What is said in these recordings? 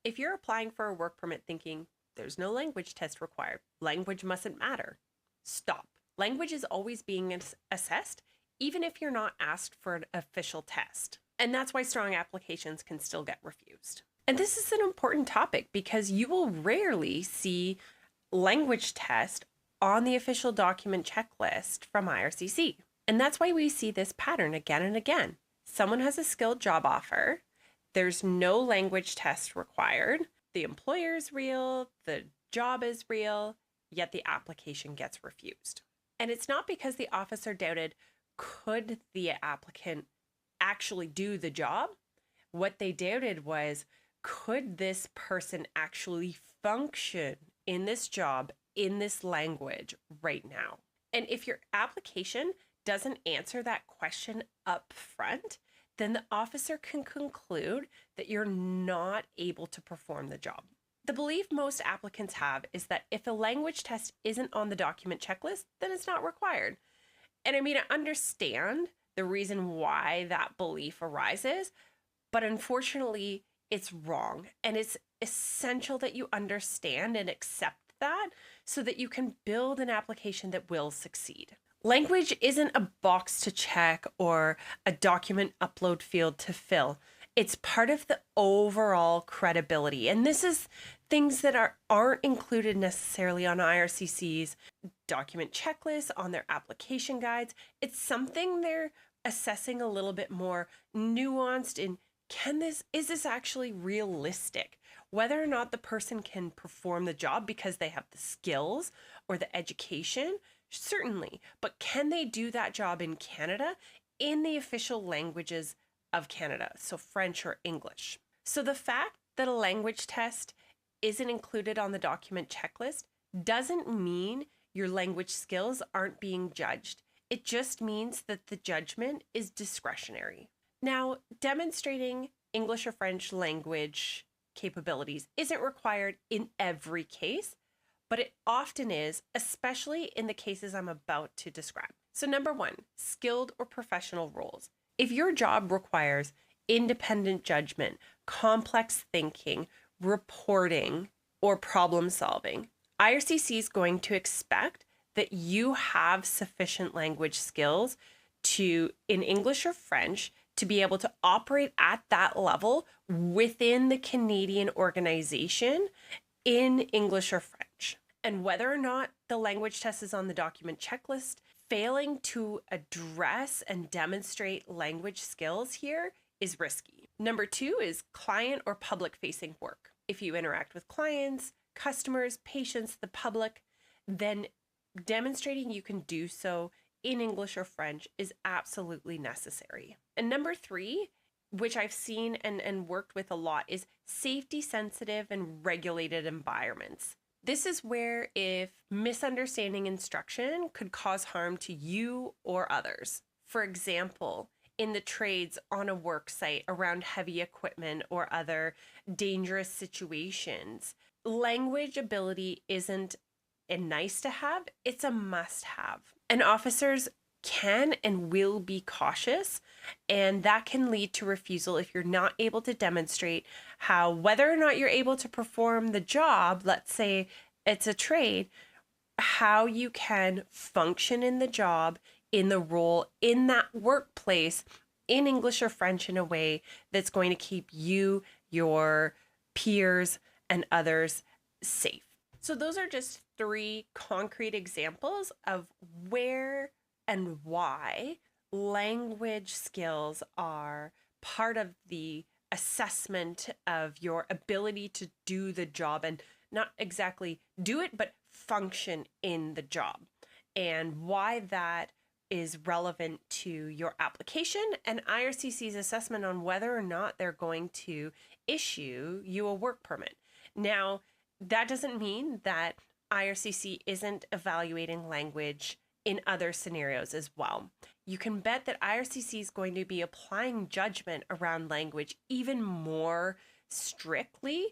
If you're applying for a work permit thinking there's no language test required, language mustn't matter, stop. Language is always being assessed, even if you're not asked for an official test. And that's why strong applications can still get refused. And this is an important topic because you will rarely see language test on the official document checklist from IRCC. And that's why we see this pattern again and again. Someone has a skilled job offer. There's no language test required. The employer is real. The job is real. Yet the application gets refused. And it's not because the officer doubted, could the applicant actually do the job? What they doubted was, could this person actually function in this job, in this language right now? And if your application doesn't answer that question up front, then the officer can conclude that you're not able to perform the job. The belief most applicants have is that if a language test isn't on the document checklist, then it's not required. And I mean, I understand the reason why that belief arises, but unfortunately, it's wrong. And it's essential that you understand and accept that so that you can build an application that will succeed. Language isn't a box to check or a document upload field to fill. It's part of the overall credibility. And this is things that aren't included necessarily on IRCC's document checklist, on their application guides. It's something they're assessing a little bit more nuanced in, is this actually realistic? Whether or not the person can perform the job because they have the skills or the education, certainly. But can they do that job in Canada in the official languages of Canada, so French or English? So the fact that a language test isn't included on the document checklist doesn't mean your language skills aren't being judged. It just means that the judgment is discretionary. Now, demonstrating English or French language capabilities isn't required in every case, but it often is, especially in the cases I'm about to describe. So number one, skilled or professional roles. If your job requires independent judgment, complex thinking, reporting, or problem solving, IRCC is going to expect that you have sufficient language skills in English or French to be able to operate at that level within the Canadian organization in English or French. And whether or not the language test is on the document checklist, failing to address and demonstrate language skills here is risky. Number two is client or public-facing work. If you interact with clients, customers, patients, the public, then demonstrating you can do so in English or French is absolutely necessary. And number three, which I've seen and worked with a lot, is safety sensitive and regulated environments. This is where if misunderstanding instruction could cause harm to you or others. For example, in the trades on a work site around heavy equipment or other dangerous situations, language ability isn't a nice to have, it's a must have. And officers can and will be cautious, and that can lead to refusal if you're not able to demonstrate how, whether or not you're able to perform the job, let's say it's a trade, how you can function in the job, in the role, in that workplace, in English or French in a way that's going to keep you, your peers, and others safe. So those are just three concrete examples of where and why language skills are part of the assessment of your ability to do the job, and not exactly do it, but function in the job, and why that is relevant to your application and IRCC's assessment on whether or not they're going to issue you a work permit. Now, that doesn't mean that IRCC isn't evaluating language in other scenarios as well. You can bet that IRCC is going to be applying judgment around language even more strictly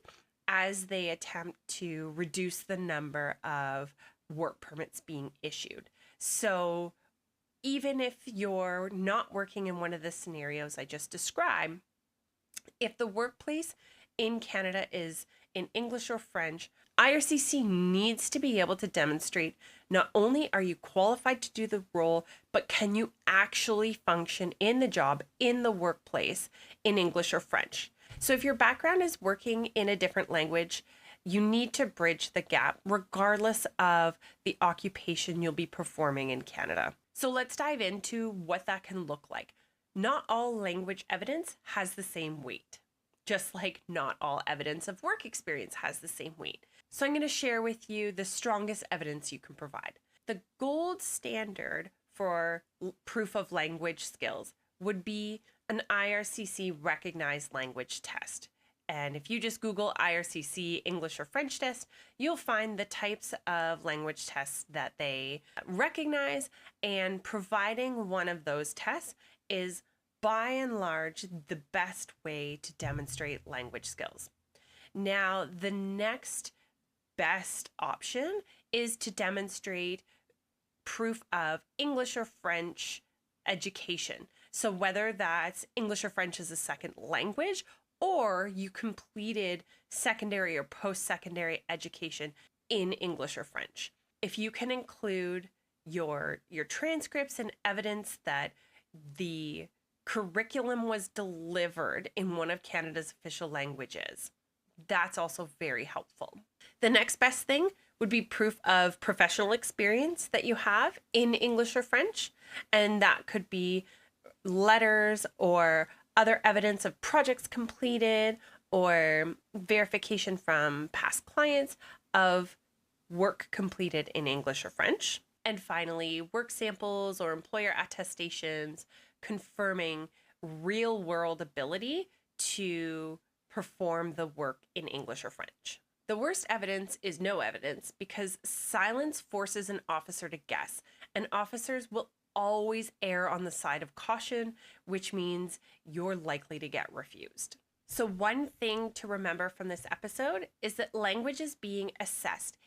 as they attempt to reduce the number of work permits being issued. So even if you're not working in one of the scenarios I just described, if the workplace in Canada is in English or French, IRCC needs to be able to demonstrate not only are you qualified to do the role, but can you actually function in the job, in the workplace, in English or French. So if your background is working in a different language, you need to bridge the gap regardless of the occupation you'll be performing in Canada. So let's dive into what that can look like. Not all language evidence has the same weight, just like not all evidence of work experience has the same weight. So I'm going to share with you the strongest evidence you can provide. The gold standard for proof of language skills would be an IRCC recognized language test. And if you just Google IRCC English or French test, you'll find the types of language tests that they recognize, and providing one of those tests is by and large the best way to demonstrate language skills. Now, the next best option is to demonstrate proof of English or French education. So whether that's English or French as a second language, or you completed secondary or post-secondary education in English or French. If you can include your transcripts and evidence that the curriculum was delivered in one of Canada's official languages, that's also very helpful. The next best thing would be proof of professional experience that you have in English or French, and that could be letters or other evidence of projects completed or verification from past clients of work completed in English or French. And finally, work samples or employer attestations confirming real-world ability to perform the work in English or French. The worst evidence is no evidence, because silence forces an officer to guess, and officers will always err on the side of caution, which means you're likely to get refused. So one thing to remember from this episode is that language is being assessed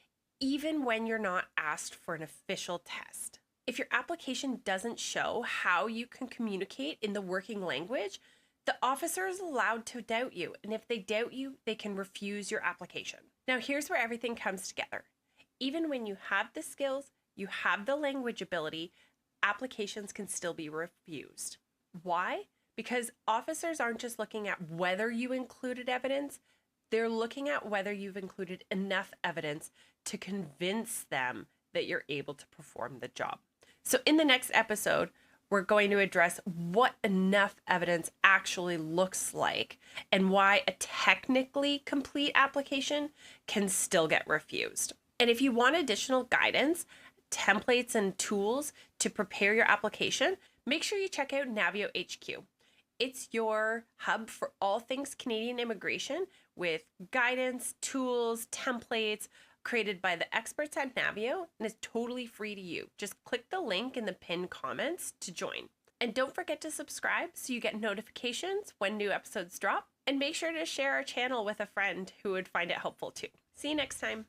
even when you're not asked for an official test. If your application doesn't show how you can communicate in the working language, the officer is allowed to doubt you, and if they doubt you, they can refuse your application. Now, here's where everything comes together. Even when you have the skills, you have the language ability, applications can still be refused. Why? Because officers aren't just looking at whether you included evidence, they're looking at whether you've included enough evidence to convince them that you're able to perform the job. So in the next episode, we're going to address what enough evidence actually looks like and why a technically complete application can still get refused. And if you want additional guidance, templates, and tools to prepare your application, make sure you check out Navio HQ. It's your hub for all things Canadian immigration, with guidance, tools, templates created by the experts at Navio, and is totally free to you. Just click the link in the pinned comments to join. And don't forget to subscribe so you get notifications when new episodes drop, and make sure to share our channel with a friend who would find it helpful too. See you next time.